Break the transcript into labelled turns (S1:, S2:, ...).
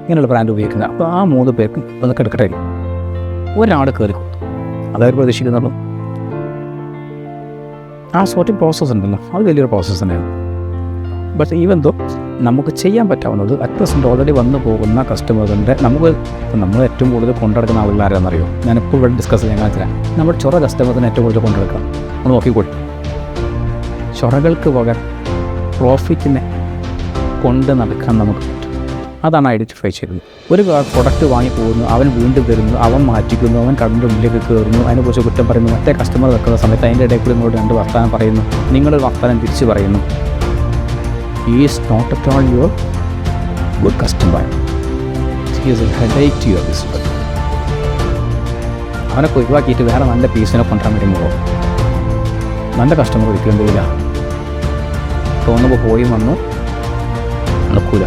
S1: ഇങ്ങനെയുള്ള ബ്രാൻഡ് ഉപയോഗിക്കുന്നത്. അപ്പോൾ ആ 3 പേർക്ക് അതൊക്കെ എടുക്കട്ടെ, ഒരാൾ കയറി കൊടുത്തു. അതായത് പ്രതീക്ഷിക്കുന്നുള്ളൂ. ആ സോർട്ടിങ് പ്രോസസ്സ് ഉണ്ടല്ലോ, അത് വലിയൊരു പ്രോസസ്സ് തന്നെയാണ്. ബട്ട് ഈവൻ ദോ നമുക്ക് ചെയ്യാൻ പറ്റാവുന്നത് അറ്റ് പ്രസൻറ്റ് ഓൾറെഡി വന്നു പോകുന്ന കസ്റ്റമേഴ്സിൻ്റെ നമ്മൾ ഏറ്റവും കൂടുതൽ കൊണ്ടെടുക്കുന്ന ആളുകൾ ആരാണെന്നറിയോ? ഞാനിപ്പോൾ ഇവിടെ ഡിസ്കസ് ചെയ്യാൻ കാണിച്ചാൽ നമ്മുടെ ചൊറ കസ്റ്റമേഴ്സിനെ ഏറ്റവും കൂടുതൽ കൊണ്ടെടുക്കാം. നമ്മൾ നോക്കിക്കോളി, ചൊറകൾക്ക് പകരം പ്രോഫിറ്റിനെ കൊണ്ട് നടക്കാൻ നമുക്ക് പറ്റും. അതാണ് ഐഡൻറ്റിഫൈ ചെയ്യുന്നത്. ഒരു പ്രൊഡക്റ്റ് വാങ്ങി പോകുന്നു, അവൻ വീണ്ടും വരുന്നു, അവൻ മാറ്റിക്കുന്നു, അവൻ കടൻ്റെ ഉള്ളിലേക്ക് കയറുന്നു, അതിനെക്കുറിച്ച് കുറ്റം പറയുന്നു, മറ്റേ കസ്റ്റമർ വെക്കുന്ന സമയത്ത് അതിൻ്റെ ഇടയിൽ കൂടി നിങ്ങളോട് 2 വർത്തമാനം പറയുന്നു, നിങ്ങളൊരു വർത്തമാനം തിരിച്ച് പറയുന്നു. Is not at all your good customer. He is a headache to your business. അവനൊക്കെ ഒഴിവാക്കിയിട്ട് വേറെ നല്ല പീസിനെ കൊണ്ടുവരാൻ വരുമ്പോൾ നല്ല കസ്റ്റമർ ഒരിക്കലും എന്തെങ്കില്ല തോന്നുമ്പോൾ പോയി വന്നു നടക്കൂല.